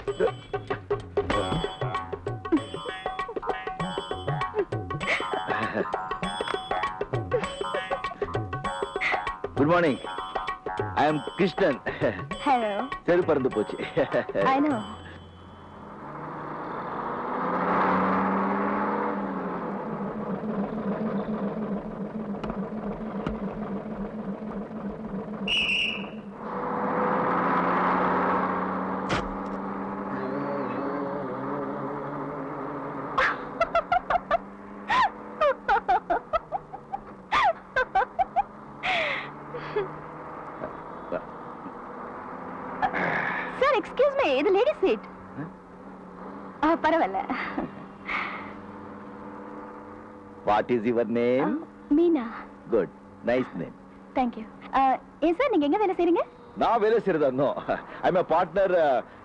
Good morning. I am Krishnan. Hello. செரு பறந்து போச்சு. I know. இது லேடி சீட். பரவாயில்ல. What is your name? Meena. Good. Nice name. Thank you. ஏன் சார் நீங்க எங்க வேலை செய்றீங்க? நான் வேலை செய்றதா? No. I'm a partner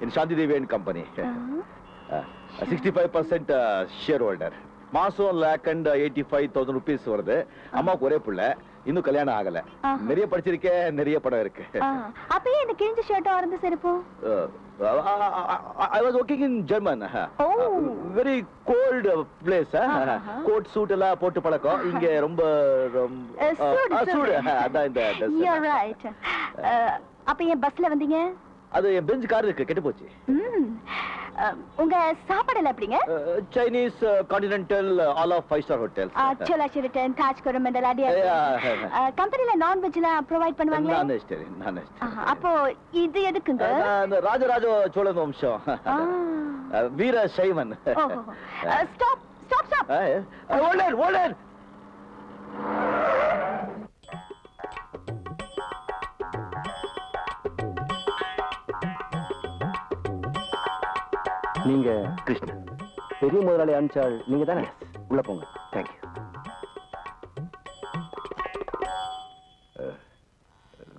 in Shanti Devi and Company. 65% shareholder. மாசம் $1,85,000 rupees வருது. அம்மாக்கு ஒரே புள்ள. இன்னும் கல்யாணம் ஆகல. நிறைய படிச்சிருக்கேன், நிறைய படம் இருக்கு. அப்பயே இந்த கிழிஞ்ச ஷர்ட் ஆரந்த செருப்பு? I was working in German. Very cold place. Coat suit எல்லாம் போட்டு பழக்கம். இங்க ரொம்ப சூடு. அதான் இந்த dress. You're right. அப்ப ஏன் பஸ்ல வந்தீங்க? அது என் பெஞ்ச் கார் இருக்கு, கெட்டு போச்சு. உங்க சாப்பாடுல எப்படிங்க? Chinese, continental, all of 5-star hotels. Chola Sheraton, Taj Coromandel அடி. கம்பெனில நான் வெஜ்லாம் ப்ரொவைட் பண்ணுவாங்களா? நான் அப்போ இது எதுக்குங்க? அந்த ராஜராஜ சோழன் வம்சம். வீர சைவன். Stop stop stop. hold on. நீங்க கிருஷ்ணன், பெரிய முதலாளி அனுப்பிச்சாள் நீங்க தானே? உள்ள போங்க. Thank you.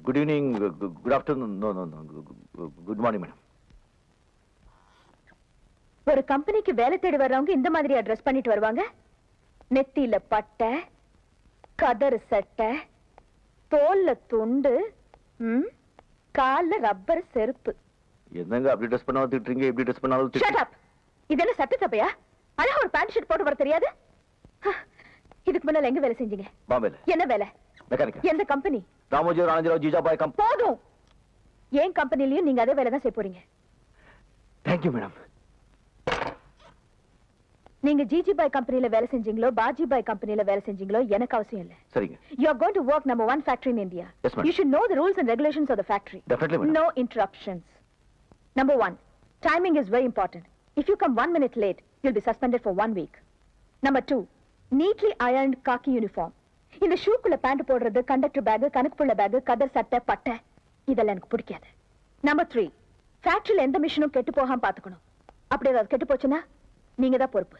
Good evening, good afternoon. No, good morning madam. ஒரு கம்பெனிக்கு வேலை தேடி வர்றவங்க இந்த மாதிரி அட்ரஸ் பண்ணிட்டு வருவாங்க. நெத்தியில பட்டை, கதர் சட்டை, தோல்ல துண்டு, கால்ல ரப்பர் செருப்பு. என்னங்க அப்படி ட்ரெஸ் பண்ணாலும் திட்டுறீங்க, இப்படி ட்ரெஸ் பண்ணாலும் ஷட் அப். இதெல்லாம் சட்ட தப்பையா? அழகா ஒரு பேண்ட் ஷர்ட் போட்டு வர தெரியாது? இதுக்கு முன்னால எங்க வேலை செஞ்சீங்க? பாம்பேல. என்ன வேலை? மெக்கானிக். எந்த கம்பெனி? ராமோஜி ராணாஜிராவ் ஜிஜாபாய் கம்பெனி. போதும். ஏன் கம்பெனிலயும் நீங்க அதே வேலை தான் செய்ய போறீங்க. Thank you madam. நீங்க ஜிஜிபாய் கம்பெனில வேலை செஞ்சீங்களோ பாஜிபாய் கம்பெனில வேலை செஞ்சீங்களோ எனக்கு அவசியம் இல்ல. சரிங்க. You are going to work number 1 factory in India. Yes, madam. You should know the rules and regulations of the factory. Definitely, madam. No interruptions. Number 1, timing is very important. If you come 1 minute late, you'll be suspended for 1 week. Number 2, neatly ironed khaki uniform. இந்த ஷூக்குள்ள pant போடுறது, conductor back, கணக்குப்புள்ள back, கதர் சட்டை, பட்டை இதெல்லாம் எனக்கு பிடிக்காது. Number 3, ஃபேக்டரியில எந்த மிஷினும் கெட்டு போகாம பாத்துக்கணும். அப்படி ஏதாவது கெட்டு போச்சுன்னா நீங்க தான் பொறுப்பு.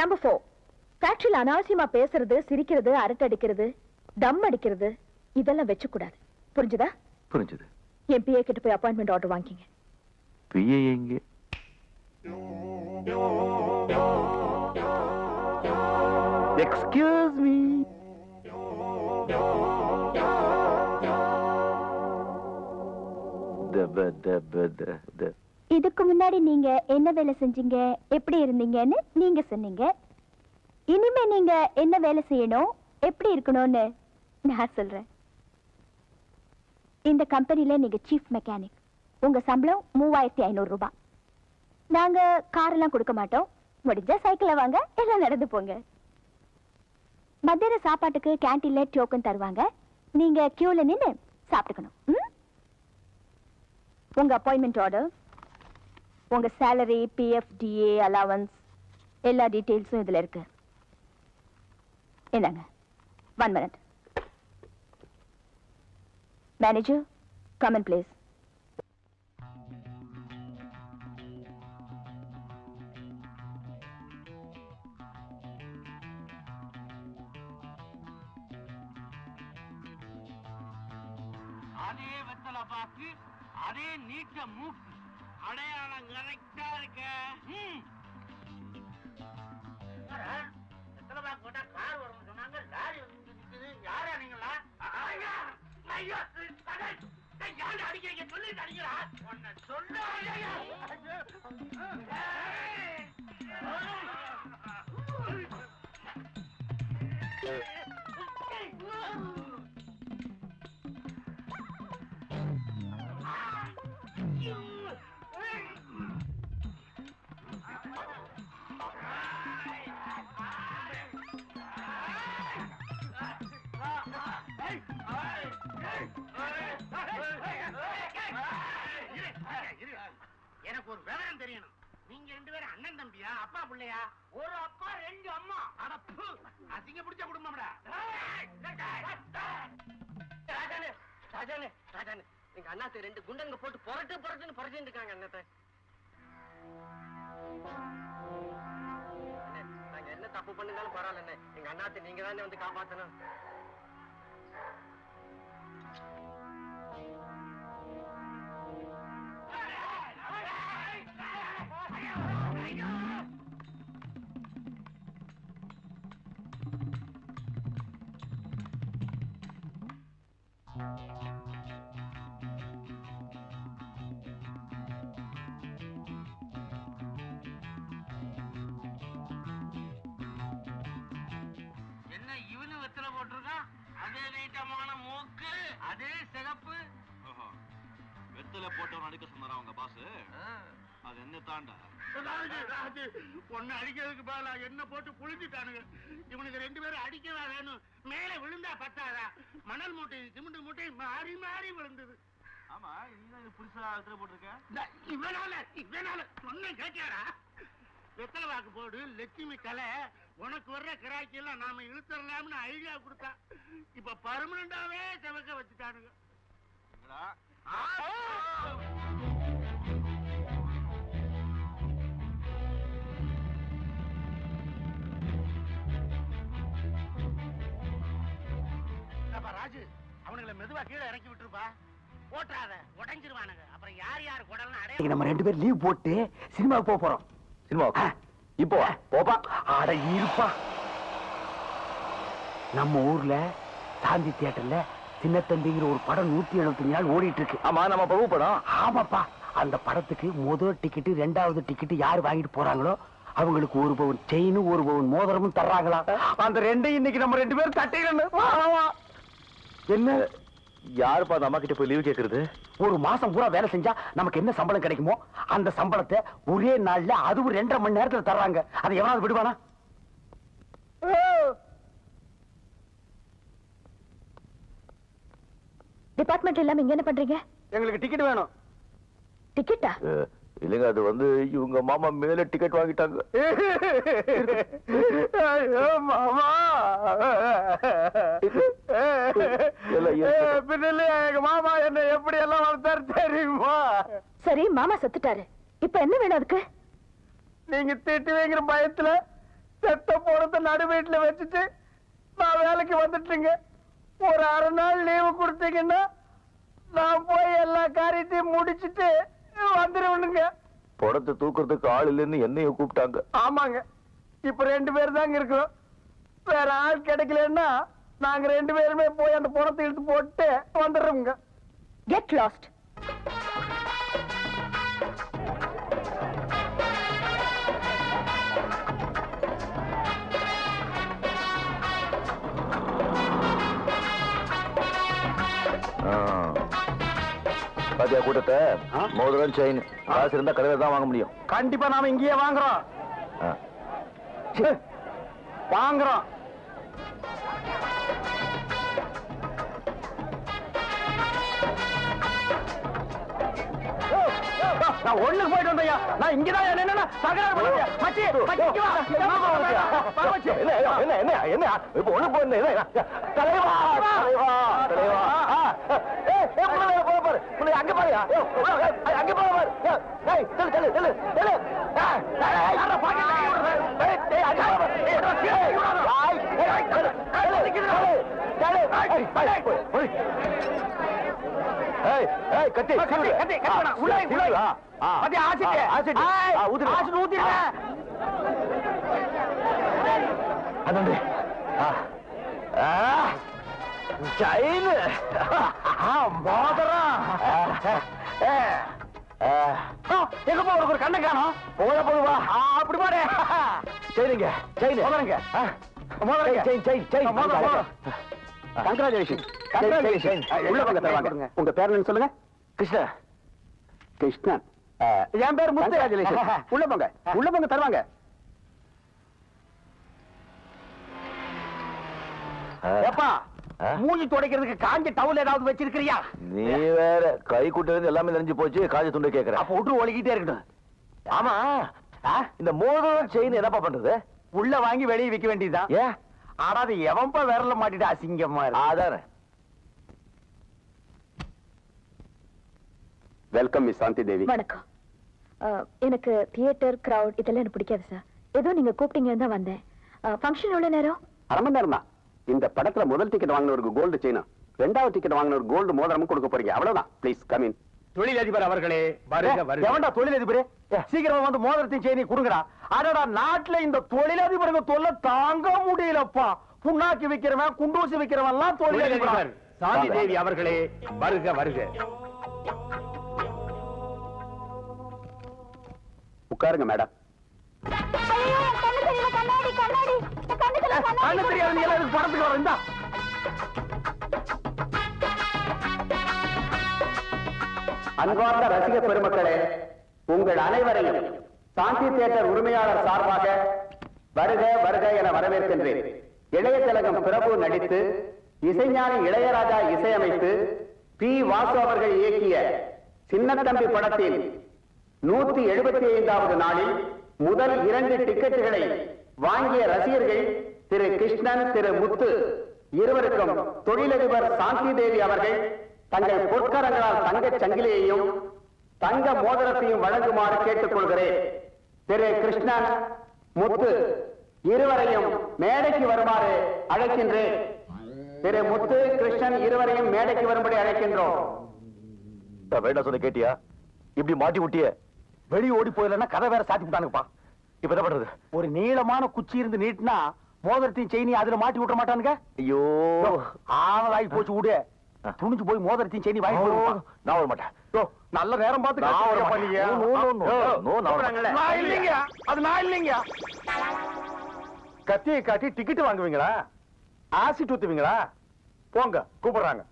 Number 4, ஃபேக்டரியில அனாவசியமா பேசுறது, சிரிக்கிறது, அரட்டை அடிக்கிறது, தம் அடிக்கிறது இதெல்லாம் வெச்சு கூடாது. புரிஞ்சுதா? புரிஞ்சுது. என் பிஏ கிட்ட போய் அப்பாயின்மெண்ட் ஆர்டர் வாங்கிங்க. பிஏ எங்க? Excuse me. இதுக்கு முன்னாடி நீங்க என்ன வேலை செஞ்சீங்க, எப்படி இருந்தீங்கன்னு நீங்க சொன்னீங்க. இனிமே நீங்க என்ன வேலை செய்யணும், எப்படி இருக்கணும்னு நான் சொல்றேன். இந்த கம்பெனில நீங்க சீஃப் மெக்கானிக். உங்க சம்பளம் 3500 ரூபாய். நாங்க கார் எல்லாம் கொடுக்க மாட்டோம். முடிஞ்சா சைக்கிள வாங்க, எல்லாம் நடந்து போங்க. மத்தியான சாப்பாட்டுக்கு கேண்டீன்ல டோக்கன் தருவாங்க. நீங்க கியூல நின்னு சாப்பிட்டுக்கணும். உங்க அப்பாயின்மெண்ட் ஆர்டர், உங்க சேலரி, பிஎஃப், டிஏ, அலவன்ஸ் எல்லா டீடைல்ஸும் இதுல இருக்கு. என்னங்க? 1 minute. Manager, come in please. அதே வெத்தலை பாக்கு, அதே நீட்ட மூக்கு, அடையாளம் கரெக்டா இருக்க. வெத்தலை பாக்கு போட்டா கார் வரும்னு சொன்னாங்க, லாரி வந்து நிக்குது. யாரா நீங்களா? யாரு அடிக்கிறீங்க? சொல்லிட்டு அடிக்கிறா. உன்னை சொல்ல எனக்கு ஒரு விவரம் தெரியணும். நீங்க 2 பேரும் அண்ணன் தம்பியா, அப்பா பிள்ளையா? ஒரு அப்பா 2 அம்மா. அடப்பு, அசிங்க பிடிச்ச குடும்பம்டா. ராஜானே ராஜானே ராஜானே, எங்க அண்ணாத்து 2 குண்டங்க போட்டு புரட்டுன்னு புரட்டிட்டு இருக்காங்க அண்ணாத்த. நாங்க என்ன தப்பு பண்ணுனாலும் பரவாயில்ல, எங்க அண்ணாத்தை நீங்க தானே வந்து காப்பாத்தணும். என்ன இவனு வெத்தலை போட்டிருக்கான்? அதே நீட்டமான மூக்கு, அதே சிகப்பு. வெத்தலை போட்டவன் அடிக்க சொன்னாரா அவங்க பாஸ்? அது என்ன தாண்டா? ராஜு பொண்ணு அடிக்கிறதுக்கு பதிலா என்ன போட்டு புளிஞ்சுட்டானுங்க. இவனுக்கு 2 பேரும் அடிக்கவா வேணும்? மேல விழுந்தா பத்தாதா? மணல் மூட்டை சிமெண்ட் மூட்டை மாறி மாறி விழுந்தது. ஆமா, நீ புதுசா வெத்தலை போட்டிருக்க? இவனால சொன்ன கேட்டாரா? வெத்தலை வாக்கு போடு, லட்சுமி கலை, உனக்கு வர்ற கிராக்கி எல்லாம் நாம இழுத்துடலாம்னு ஐடியா கொடுத்தா. இப்ப பர்மனண்டாவே செவக்க வச்சுட்டானுங்க. ராஜு, அவனுங்களை மெதுவா கீழே இறக்கி விட்டுருப்பா. போட்டாத, உடைஞ்சிருவானுங்க. அப்புறம் யார் யார் குடல்னு அடைய. நம்ம 2 பேரும் லீவ் போட்டு சினிமாவுக்கு போறோம். சினிமா இப்போ போப்பா. அட இருப்பா, நம்ம ஊர்ல சாந்தி தியேட்டர்ல சின்னத்தம்பிங்கிற ஒரு படம் 175 நாள் ஓடிட்டு இருக்கு. ஆமா, நம்ம பிரபு படம். ஆமாப்பா, அந்த படத்துக்கு முதல் டிக்கெட் 2வது டிக்கெட் யார் வாங்கிட்டு போறாங்களோ அவங்களுக்கு 1 பவுன் செயின் 1 பவுன் மோதிரமும் தர்றாங்களா. அந்த 2 இன்னைக்கு நம்ம 2 பேரும் தட்டிடணும். என்ன யாருப்பா அந்த அம்மா கிட்ட போய் லீவ் கேக்குறது? ஒரு மாசம் பூரா வேலை செஞ்சா நமக்கு என்ன சம்பளம் கிடைக்குமோ அந்த சம்பளத்தை ஒரே நாள்ல அதுவும் 2.5 மணி நேரத்துல தர்றாங்க. அதை எவனாவது விடுவானா? டிபார்ட்மெண்ட் இல்லாம இங்க என்ன பண்றீங்க? எங்களுக்கு டிக்கெட் வேணும். டிக்கெட்டா? இல்லைங்க, அது வந்து இவங்க மாமா மேல டிக்கெட் வாங்கிட்டாங்க. மாமா பின்னல எங்க மாமா என்ன எப்படி எல்லாம் வளர்த்தாரு தெரியுமா? சரி, மாமா செத்துட்டாரு, இப்ப என்ன வேணும் அதுக்கு? நீங்க திட்டுவீங்கிற பயத்துல செத்த போறத நடு வீட்டுல வச்சுட்டு நான் வேலைக்கு வந்துட்டுங்க. ஒரு 1/2 நாள் லீவு கொடுத்தீங்கன்னா நான் போய் எல்லா காரியத்தையும் முடிச்சிட்டு வந்துருவனுங்க. படத்தை தூக்குறதுக்கு ஆள் இல்லைன்னு என்னைய கூப்பிட்டாங்க. ஆமாங்க, இப்ப 2 பேர் தாங்க இருக்கிறோம். வேற ஆள் கிடைக்கலன்னா நாங்க 2 பேருமே போய் அந்த பணத்தை இழுத்து போட்டு வந்துடுறோங்க. Get lost. பாத்தியா கூட்டத்தை? மோதிரம் செயின் காசு இருந்தா கடையில தான் வாங்க முடியும். கண்டிப்பா நாம இங்கேயே வாங்குறோம். வாங்குறோம். நான் ஒண்ணுக்கு போயிட்டு வந்தையா, நான் இங்கதான் என்ன தகராறு பண்ண மச்சி மச்சி வா. என்ன என்ன என்ன இப்ப ஒண்ணு போயிருந்தேன். தலைவா தலைவா தலைவா, பாரு அங்க பாருயா, அங்க பாரு. கட்டி எங்கப்பா உனக்கு ஒரு கண்ணை காணும். போவா அப்படி பாரு. சரிங்க சரிங்க. கங்க்ராச்சுலேஷன். உள்ள வாங்க தருவாங்க. உங்க பேர் என்ன சொல்லுங்க? கிருஷ்ணா. கிருஷ்ணன். என் பேர் முத்து. உள்ள போங்க, உள்ள போங்க தருவாங்க. ஏப்பா, மூஞ்சி துடைக்கிறதுக்கு காஞ்ச டவுல் ஏதாவது வச்சிருக்கிறியா? நீ வேற கை குட்டிலிருந்து எல்லாமே நெஞ்சு போச்சு, காஞ்ச துண்டு கேக்குற. அப்ப விட்டு ஒழுகிட்டே இருக்கட்டும். ஆமா, இந்த மோதிரம் செயின் என்னப்பா பண்றது? உள்ள வாங்கி வெளியே விற்க வேண்டியதுதான். ஏன்? ஆனா அது எவன்பா விரல மாட்டிட்டு அசிங்கமா இருக்கு. அதானே. வெல்கம் மிஸ் சாந்தி தேவி. வணக்கம். எனக்கு தியேட்டர் கிரவுட் இதெல்லாம் எனக்கு பிடிக்காது சார். ஏதோ நீங்க கூப்பிட்டீங்கன்னு தான் வந்தேன். ஃபங்க்ஷன் எவ்வளவு நேரம்? 1/2 மணி நேரம் தான். இந்த படத்துல முதல் டிக்கெட் வாங்கினவருக்கு கோல்டு செயினும், 2வது டிக்கெட் வாங்கினவருக்கு கோல்டு மோதிரமும் கொடுக்க போறீங்க. அவ்வளவுதான். Please come in. தொழிலதிபர் அவர்களே, வருக வருக. எவன்டா தொழிலதிபரே? சீக்கிரமா வந்து மோதிரத்தையும் செயினையும் கொடுங்கடா. அடடா, நாட்டுல இந்த தொழிலதிபருக்கு தொல்லை தாங்க முடியலப்பா. புண்ணாக்கி விக்கிறவன், குண்டூசி விக்கிறவன் எல்லாம் தொழிலதிபர். தொழிலதிபர் சாந்தி தேவி அவர்களே, வருக வருக. உட்காருங்க மேடம். கண்ணு தெரியாது, நீ எல்லாம் படத்துக்கு வர. இந்தா அன்பார்ந்த ரசிக பெருமக்களே, உங்கள் அனைவரையும் சாந்தி தியேட்டர் உரிமையாளர் சார்பாக வருக வருக என வரவேற்கின்றேன். இளைய திலகம் பிரபு நடித்து, இசைஞானி இளையராஜா இசையமைத்து, பி. வாசு அவர்கள் இயக்கிய சின்னத்தம்பி படத்தின் 175வது நாளில் முதல் 2 டிக்கெட்டுகளை வாங்கிய ரசிகர்கள் திரு கிருஷ்ணன், திரு முத்து இருவருக்கும் தொழிலதிபர் சாந்தி தேவி அவர்கள் தங்கள் பொற்கரங்களால் தங்கச் சங்கிலியையும் தங்க மோதிரத்தையும் வழங்குமாறு கேட்டுக் கொள்கிறேன். திரு கிருஷ்ணன், முத்து இருவரையும் மேடைக்கு வருமாறு அழைக்கின்றேன். திரு முத்து, கிருஷ்ணன் இருவரையும் மேடைக்கு வரும்படி அழைக்கின்றோம். வேண்டாம் சொன்ன கேட்டியா? இப்படி மாட்டி விட்டிய. வெளியே ஓடி போயிடலன்னா கதை வேற சாத்தி விட்டானுப்பா. இப்ப என்ன பண்றது? ஒரு நீளமான குச்சி இருந்து நீட்டினா மோதிரத்தையும் செயினி அதுல மாட்டி விட்ட மாட்டானுங்க. ஐயோ, ஆனதாகி போச்சு. விடு, துணிஞ்சு போய் மோதிரத்தையும் செயினி வாங்கி போடுவான். நான் வர மாட்டேன். நல்ல நேரம் பார்த்து நான் வர கத்திரிக்கா மாட்டேன். பண்ணீங்க. No, no, no, no, no, நான் வர மாட்டேன். நான் இல்லைங்க, அது நான் இல்லைங்க. கத்தியை காட்டி டிக்கெட் வாங்குவீங்களா? ஆசிட் ஊத்துவீங்களா? போங்க, கூப்பிடுறாங்க.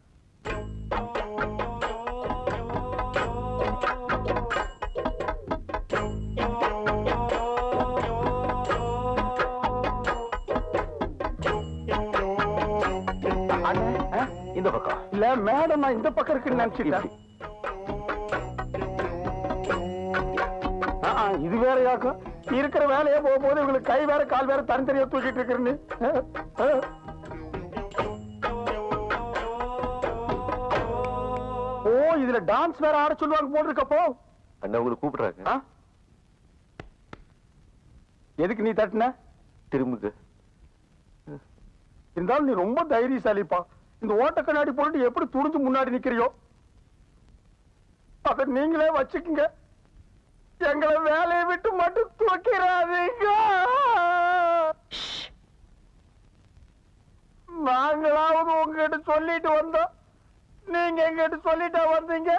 இந்த பக்கம் இல்ல மேடம், நான் இந்த பக்கம் இருக்குன்னு நினைச்சிட்டேன். இது வேற யாக்கும் இருக்கிற வேலையே போகும்போது இவங்களுக்கு கை வேற கால் வேற தனித்தனியா தூக்கிட்டு இருக்கிறேன்னு. ஓ, இதுல டான்ஸ் வேற ஆட சொல்லுவாங்க போல் இருக்கப்போ. அண்ணா உங்களுக்கு கூப்பிடுறாங்க. எதுக்கு நீ தட்டின? திரும்புங்க. இருந்தாலும் நீ ரொம்ப தைரியசாலிப்பா. இந்த ஓட்ட கண்ணாடி போட்டு எப்படி துணிஞ்சு முன்னாடி நிக்கிறியோ அத நீங்களே வச்சுக்குங்க. எங்களை வேலையை விட்டு மட்டும் தூக்கிறாதீங்க. நாங்களாவது உங்ககிட்ட சொல்லிட்டு வந்தோம், நீங்க எங்கிட்ட சொல்லிட்டா வந்தீங்க.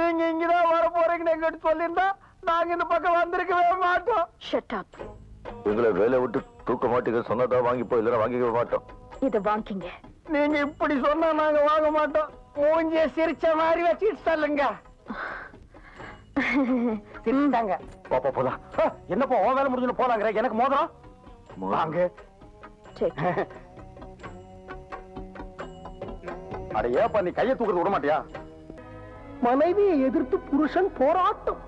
நீங்க இங்கதான் வர போறீங்கன்னு எங்கிட்ட சொல்லியிருந்தா நாங்க இந்த பக்கம் வந்திருக்கவே மாட்டோம். Shut up. எங்களை வேலை விட்டு தூக்க மாட்டீங்க. சொன்னதா வாங்கி போய் இல்லைன்னா வாங்கிக்க மாட்டோம். இத வாங்கிங்க. நீங்க இப்படி சொன்னா நாங்க வாங்க மாட்டோம். மூஞ்சிய சிரிச்ச மாதிரி வச்சுட்டு சொல்லுங்க. சிரிச்சாங்க. பாப்பா போலாம். என்னப்பா உன் வேலை முடிஞ்சு போலாங்கிற? எனக்கு மோதிரம் வாங்க. அட ஏப்பா, நீ கையை தூக்குறது விட மாட்டியா? மனைவியை எதிர்த்து புருஷன் போராட்டம்.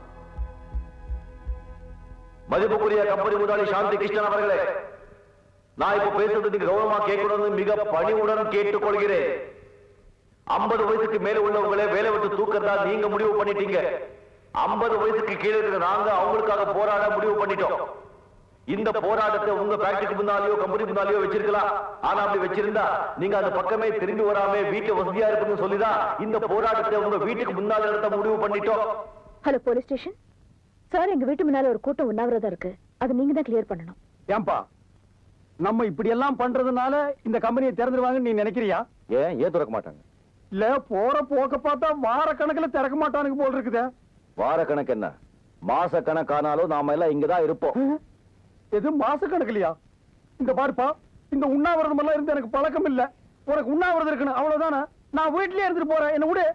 மதிப்புக்குரிய கம்பெனி முதலாளி சாந்தி கிருஷ்ணன் அவர்களே, நான் இப்ப பேசுறது நீங்க கௌரவமா கேட்கணும்னு மிக பணிவுடன் கேட்டுக்கொள்கிறேன். 50 வயசுக்கு மேல உள்ளவங்களே வேலை விட்டு தூக்கறதா நீங்க முடிவு பண்ணிட்டீங்க. 50 வயசுக்கு கீழே இருக்கிற நாங்க அவங்களுக்காக போராட முடிவு பண்ணிட்டோம். இந்த போராட்டத்தை உங்க ஃபேக்டரிக்கு முன்னாலேயோ கம்பெனி முன்னாலேயோ வச்சிருக்கலாம். ஆனா அப்படி வச்சிருந்தா நீங்க அந்த பக்கமே திரும்பி வராம வீட்டு வசதியா இருக்குன்னு சொல்லிதான் இந்த போராட்டத்தை உங்க வீட்டுக்கு முன்னால நடத்த முடிவு பண்ணிட்டோம். ஹலோ போலீஸ் ஸ்டேஷன் சார், எங்க வீட்டு முன்னால ஒரு கூட்டம் உண்ணாவிரதம் இருக்கு. அது நீங்க தான் கிளியர் பண்ணணும். ஏன்பா, நம்ம இப்படி எல்லாம் பண்றதுனால இந்த கம்பெனியை திறந்துருவாங்கன்னு நீ நினைக்கிறியா? ஏன் திறக்க மாட்டாங்க? இல்ல, போற போக்க பார்த்தா வார கணக்குல திறக்க மாட்டானுங்க போல் இருக்குதே. வார கணக்கு என்ன, மாச கணக்கானாலும் நாம எல்லாம் இங்கதான் இருப்போம். எது மாச கணக்குலையா? இந்த பாருப்பா, இந்த உண்ணாவிரதம் எல்லாம் இருந்து எனக்கு பழக்கம் இல்ல. உனக்கு உண்ணாவிரதம் இருக்கணும் அவ்வளவுதானே. நான் வீட்லயே இருந்துட்டு போறேன், என்ன விடு.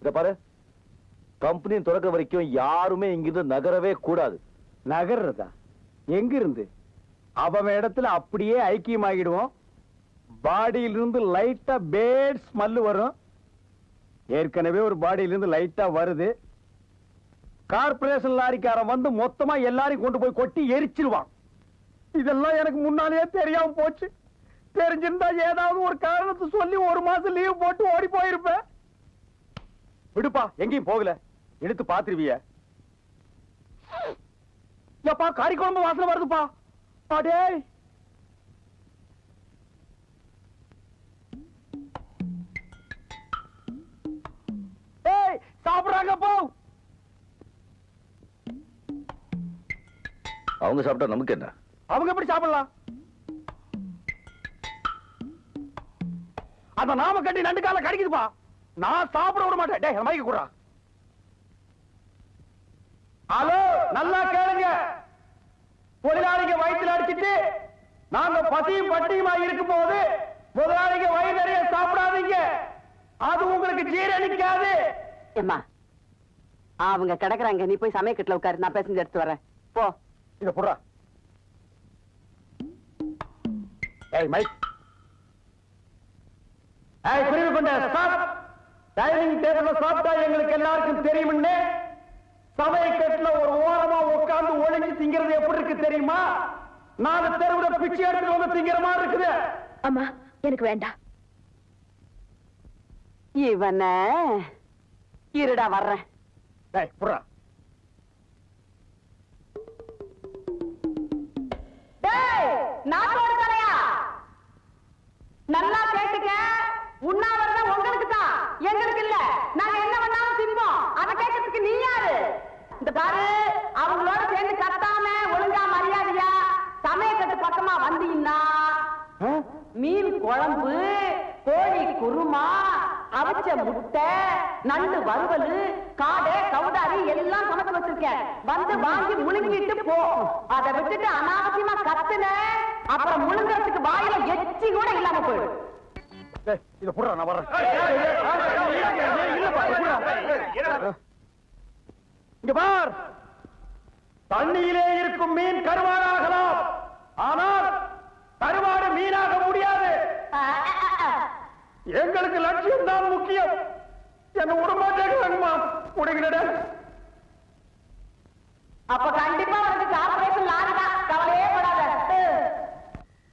இத பாரு, கம்பெனி திறக்க வரைக்கும் யாருமே இங்கிருந்து நகரவே கூடாது. நகர்றதா? எங்க இருந்து? அவன் இடத்துல அப்படியே ஐக்கியமாகிடுவோம். பாடியிலிருந்து லைட்டா பேட் ஸ்மெல் வரும். ஏற்கனவே ஒரு பாடியிலிருந்து லைட்டா வருது. கார்பரேஷன் லாரிக்காரன் வந்து மொத்தமா எல்லாரையும் கொண்டு போய் கொட்டி எரிச்சிருவான். இதெல்லாம் எனக்கு முன்னாலேயே தெரியாம போச்சு. தெரிஞ்சிருந்தா ஏதாவது ஒரு காரணத்தை சொல்லி ஒரு மாசம் லீவ் போட்டு ஓடி போயிருப்பேன். விடுப்பா, எங்கேயும் போகல. எடுத்து பாத்துருவிய. எப்பா, கறி குழம்பு வாசனை வருதுப்பா. அடே, ஏய், சாப்பிடுறாங்க போ. அவங்க சாப்பிட்டா நமக்கு என்ன? அவங்க எப்படி சாப்பிடலாம்? அந்த நாம கட்டி நண்டு கால கடிக்குதுப்பா. நான் சாப்பிட விட மாட்டேன். டேய், மைக்கு குடுறா. ஹலோ, நல்லா கேளுங்க. தொழிலாளிங்க வயிற்றுல அடிச்சிட்டு நாங்க பசியும் பட்டியுமா இருக்கும் போது முதலாளிங்க வயிறு நிறைய சாப்பிடாதீங்க. அது உங்களுக்கு ஜீரணிக்காது. ஏம்மா, அவங்க கிடக்குறாங்க, நீ போய் சமயக்கட்டுல உட்காரு, நான் பேசஞ்சு எடுத்து வரேன். போ. இத புடுறா. ஏய் மைக். ஏய் குருவி கொண்ட ஸ்டாப். டைனிங் டேபிள்ல சாப்பிட்டா எங்களுக்கு எல்லாருக்கும் தெரியும்னு சமயக்கட்டுல ஒரு ஓரமா உட்கார்ந்து ஒளிஞ்சு திங்கிறது எப்படி இருக்கு தெரியுமா? நாலு தெருவுல பிச்சை எடுத்துட்டு வந்து திங்கிற மாதிரி இருக்குது. அம்மா, எனக்கு வேண்டாம். இவன இருடா வர்றேன். டேய் புடுறா. நாட்டோட தலையா, நல்லா கேட்டுக்க. உண்ணாவிரதம் உங்களுக்கு தான், எங்களுக்கு இல்ல. நாங்க என்ன பண்ணாலும் தின்போம். அதை கேட்கறதுக்கு நீ யாரு? இந்த பாரு, அவங்களோட சேர்ந்து கத்தாம ஒழுங்கா மரியாதையா சமயக்கட்டு பக்கமா வந்தீங்கன்னா மீன் குழம்பு, கோழி குருமா, அவிச்ச முட்டை, நண்டு வறுவல், காடை, கவுதாரி எல்லாம் சமைச்சு வச்சிருக்கேன். வந்து வாங்கி முழுங்கிட்டு போ. அதை விட்டுட்டு அனாவசியமா கத்துன அப்புறம் முழுங்கறதுக்கு வாயில எச்சி கூட இல்லாம போயிடும். டேய், இத புடுறா, நான் வர்றேன். இங்க பார், தண்ணியிலே இருக்கும் மீன் கருவாடாகலாம், ஆனால் கருவாடு மீனாக முடியாது. எங்களுக்கு லட்சியம் தான் முக்கியம். என்ன உடம்பாட்டேங்கம்மா உடைகிறட. அப்ப கண்டிப்பா